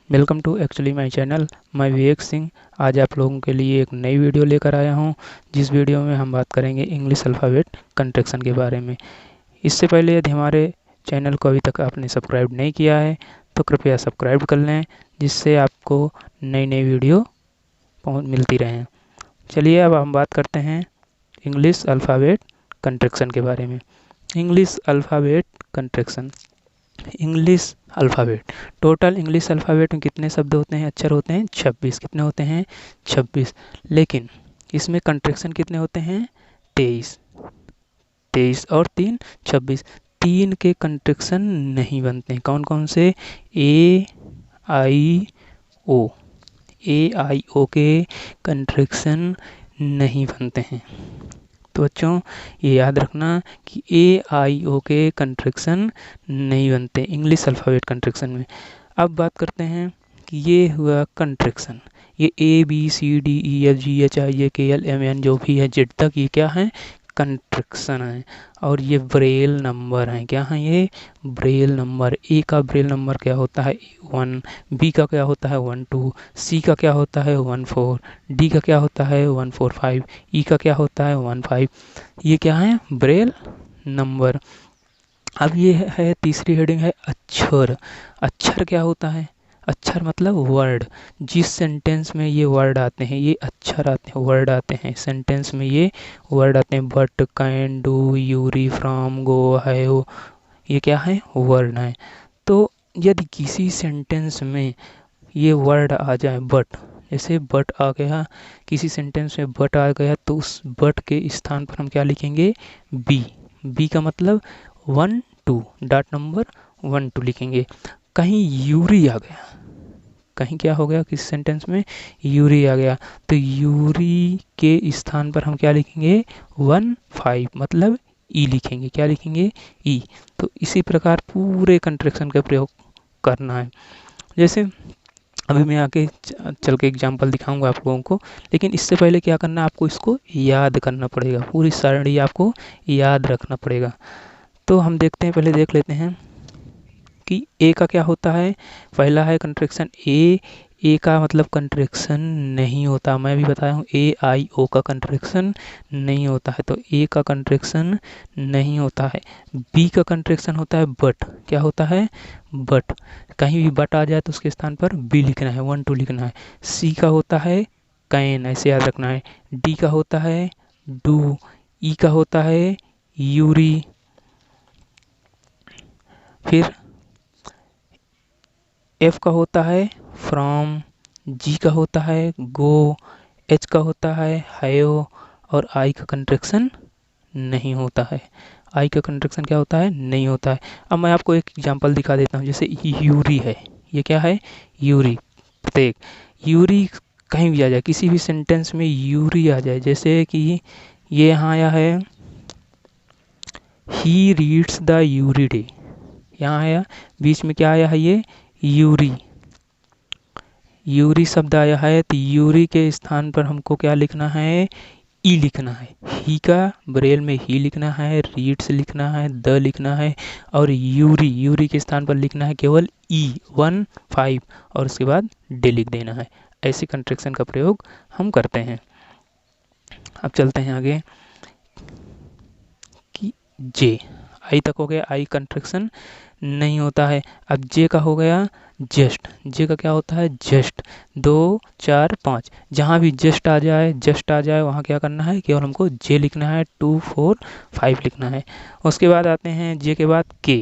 Welcome to actually my channel. मैं विवेक सिंह आज आप लोगों के लिए एक नई वीडियो लेकर आया हूं, जिस वीडियो में हम बात करेंगे इंग्लिश अल्फ़ाबेट कंट्रैक्शन के बारे में। इससे पहले यदि हमारे चैनल को अभी तक आपने सब्सक्राइब नहीं किया है तो कृपया सब्सक्राइब कर लें, जिससे आपको नई नई वीडियो मिलती रहें। चलिए अब हम बात करते हैं इंग्लिश अल्फ़ाबेट कंट्रैक्शन के बारे में। English alphabet contraction. English alphabet, total English alphabet में कितने शब्द होते हैं, अक्षर होते हैं 26। कितने होते हैं 26। लेकिन इसमें कंट्रैक्शन कितने होते हैं 23। 23 और 3 26। 3 के कंट्रैक्शन नहीं बनते हैं। कौन कौन से? ए आई ओ। ए आई ओ के कंट्रैक्शन नहीं बनते हैं। तो बच्चों ये याद रखना कि ए आई ओ के कंट्रैक्शन नहीं बनते इंग्लिश अल्फ़ाबेट कंट्रैक्शन में। अब बात करते हैं कि ये हुआ कंट्रैक्शन। ये A B C D E F G H I J K L M N जो भी है जेड तक, ये क्या है? कंट्रैक्शन है। और ये ब्रेल नंबर हैं। क्या हैं ये? Braille number. ए का ब्रेल नंबर क्या होता है? 1। बी का क्या होता है? 1 2। सी का क्या होता है? 1 4। डी का क्या होता है? 1 4 5। ई का क्या होता है? 1 5। ये क्या है? Braille number. अब ये है तीसरी हेडिंग है अक्षर। अक्षर क्या होता है? अक्षर मतलब वर्ड। जिस सेंटेंस में ये वर्ड आते हैं, ये अक्षर आते हैं, वर्ड आते हैं। सेंटेंस में ये वर्ड आते हैं। But, can, do, Yuri, from, go, have, ये क्या है? वर्ड है। तो यदि किसी सेंटेंस में ये वर्ड आ जाए, बट, जैसे बट आ गया, किसी सेंटेंस में बट आ गया, तो उस बट के स्थान पर हम क्या लिखेंगे? बी। बी का मतलब 1 2, डॉट नंबर 1 2 लिखेंगे। कहीं यूरी आ गया, कहीं क्या हो गया, किस सेंटेंस में यूरी आ गया, तो यूरी के स्थान पर हम क्या लिखेंगे? 1 5 मतलब ई लिखेंगे। क्या लिखेंगे? ई। तो इसी प्रकार पूरे कंट्रैक्शन का प्रयोग करना है। जैसे अभी मैं आगे चल के एग्जाम्पल दिखाऊंगा आप लोगों को, लेकिन इससे पहले क्या करना है, आपको इसको याद करना पड़ेगा। पूरी सारणी आपको याद रखना पड़ेगा। तो हम देखते हैं, पहले देख लेते हैं कि ए का क्या होता है। पहला है कंट्रैक्शन ए। ए का मतलब कंट्रैक्शन नहीं होता। मैं भी बताया हूँ ए आई ओ का कंट्रैक्शन नहीं होता है, तो ए का कंट्रैक्शन नहीं होता है। बी का कंट्रैक्शन होता है बट। क्या होता है? बट। कहीं भी बट आ जाए तो उसके स्थान पर बी लिखना है, 1 2 लिखना है। सी का होता है कैन, ऐसे याद रखना है। डी का होता है डू। ई का होता है यूरी। फिर एफ का होता है फ्रॉम। जी का होता है गो। एच का होता है हैव। और आई का कंट्रैक्शन नहीं होता है। आई का कंट्रैक्शन क्या होता है? नहीं होता है। अब मैं आपको एक एग्जांपल दिखा देता हूँ। जैसे यूरी है, ये क्या है? यूरी। प्रत्येक यूरी कहीं भी आ जाए, किसी भी सेंटेंस में यूरी आ जाए, जैसे कि ये यहाँ आया है he reads the Yuri day, यहाँ आया, बीच में क्या आया है? ये यूरी। यूरी शब्द आया है, तो यूरी के स्थान पर हमको क्या लिखना है? ई लिखना है। ही का ब्रेल में ही लिखना है, रीड्स लिखना है, द लिखना है, और यूरी, यूरी के स्थान पर लिखना है केवल ई 1 5, और उसके बाद डे लिख देना है। ऐसे कंट्रैक्शन का प्रयोग हम करते हैं। अब चलते हैं आगे कि जे। आई तक हो गया, आई कंट्रैक्शन नहीं होता है। अब जे का हो गया जस्ट। जे का क्या होता है? जस्ट। 2 4 5, जहाँ भी जस्ट आ जाए, जस्ट आ जाए, वहाँ क्या करना है? केवल हमको जे लिखना है, 2 4 5 लिखना है। उसके बाद आते हैं जे के बाद के।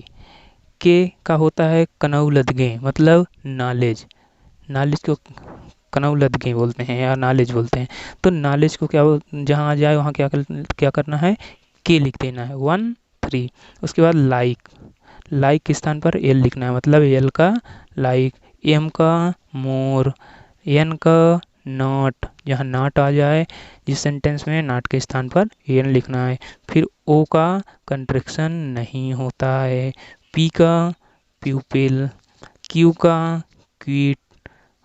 के का होता है कनौलदगे, मतलब नॉलेज। नॉलेज को कनौलदगे बोलते हैं या नॉलेज बोलते हैं। तो नॉलेज को क्या, जहाँ आ जाए वहाँ क्या करना है? के लिख देना है, 1 3। उसके बाद लाइक। लाइक के स्थान पर एल लिखना है, मतलब एल का लाइक। एम का मोर। एन का नॉट, जहाँ नॉट आ जाए, जिस सेंटेंस में नॉट के स्थान पर एन लिखना है। फिर ओ का कंट्रैक्शन नहीं होता है। पी का प्यूपिल। क्यू का क्विट।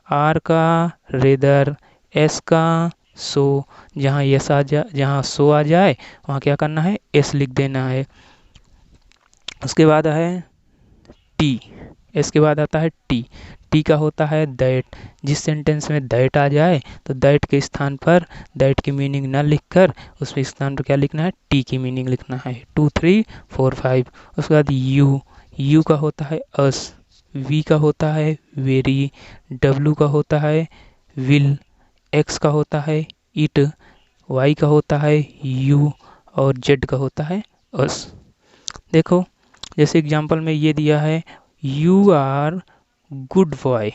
आर का रेदर। एस का सो, जहाँ यस आ जाए, जहाँ सो आ जाए वहाँ क्या करना है? एस लिख देना है। उसके बाद है टी। एस के बाद आता है टी। टी का होता है दैट। जिस सेंटेंस में दैट आ जाए तो दैट के स्थान पर दैट की मीनिंग ना लिखकर उसके स्थान पर क्या लिखना है, टी की मीनिंग लिखना है। 2 3 4 5। उसके बाद यू। यू का होता है अस। वी का होता है वेरी। डब्लू का होता है विल। एक्स का होता है इट। वाई का होता है यू। और जेड का होता है अस। देखो जैसे एग्जांपल में ये दिया है, you are good boy.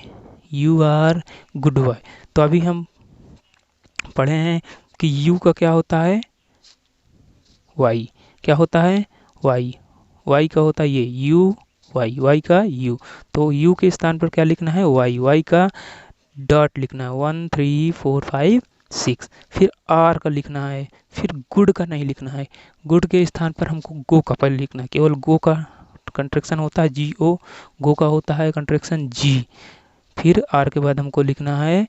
You are good boy. तो अभी हम पढ़े हैं कि यू का क्या होता है, वाई। क्या होता है, वाई। वाई का होता है ये यू वाई। वाई का यू। तो यू के स्थान पर क्या लिखना है, वाई। वाई का डॉट लिखना है 1 3 4 5 6। फिर आर का लिखना है। फिर गुड का नहीं लिखना है। गुड के स्थान पर हमको गो का पहले लिखना है। केवल गो का कंट्रैक्शन होता है जी ओ। गो का होता है कंट्रैक्शन जी। फिर आर के बाद हमको लिखना है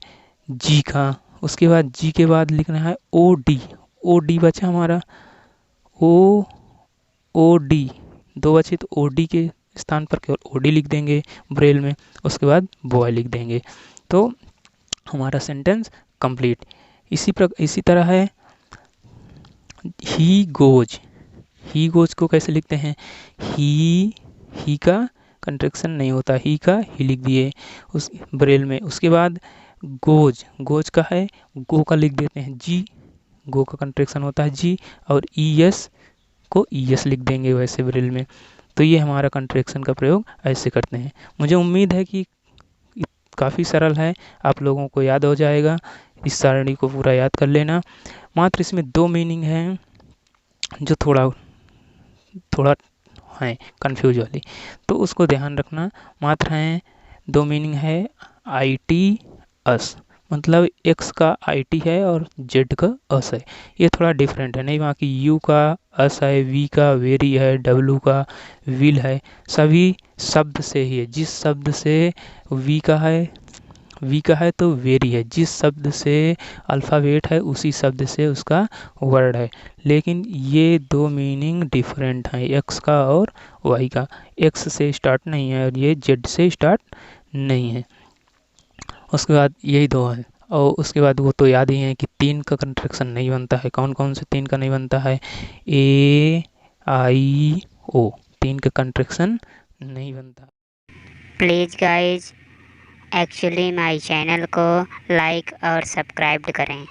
जी का। उसके बाद जी के बाद लिखना है ओ डी। ओ डी बचा हमारा, ओ ओ डी दो बचे तो ओ डी के स्थान पर केवल ओ डी लिख देंगे ब्रेल में। उसके बाद बॉय लिख देंगे तो हमारा सेंटेंस कंप्लीट। इसी तरह है ही गोज। ही गोज को कैसे लिखते हैं, ही का कंट्रैक्शन नहीं होता, ही का ही लिख दिए उस ब्रेल में। उसके बाद गोज। गोज का है गो का लिख देते हैं जी। गो का कंट्रैक्शन होता है जी। और ई एस को ई एस लिख देंगे वैसे ब्रेल में। तो ये हमारा कंट्रैक्शन का प्रयोग ऐसे करते हैं। मुझे उम्मीद है कि काफ़ी सरल है, आप लोगों को याद हो जाएगा। इस सारणी को पूरा याद कर लेना। मात्र इसमें 2 मीनिंग हैं जो थोड़ा थोड़ा है कंफ्यूज वाली, तो उसको ध्यान रखना। मात्र हैं 2 मीनिंग है आई टी अस, मतलब एक्स का आई टी है और जेड का अस है। ये थोड़ा डिफरेंट है, नहीं वहाँ की यू का अस है, वी का वेरी है, डब्लू का विल है। सभी शब्द से ही है। जिस शब्द से वी का है तो वेरी है। जिस शब्द से अल्फ़ाबेट है उसी शब्द से उसका वर्ड है। लेकिन ये 2 मीनिंग डिफरेंट हैं, एक्स का और वाई का। एक्स से स्टार्ट नहीं है और ये जेड से स्टार्ट नहीं है। उसके बाद यही 2 है। और उसके बाद वो तो याद ही है कि 3 का कंट्रैक्शन नहीं बनता है। कौन कौन से 3 का नहीं बनता है, ए आई ओ। 3 का कंट्रैक्शन नहीं बनता। Please guys actually my channel को लाइक और सब्सक्राइब करें।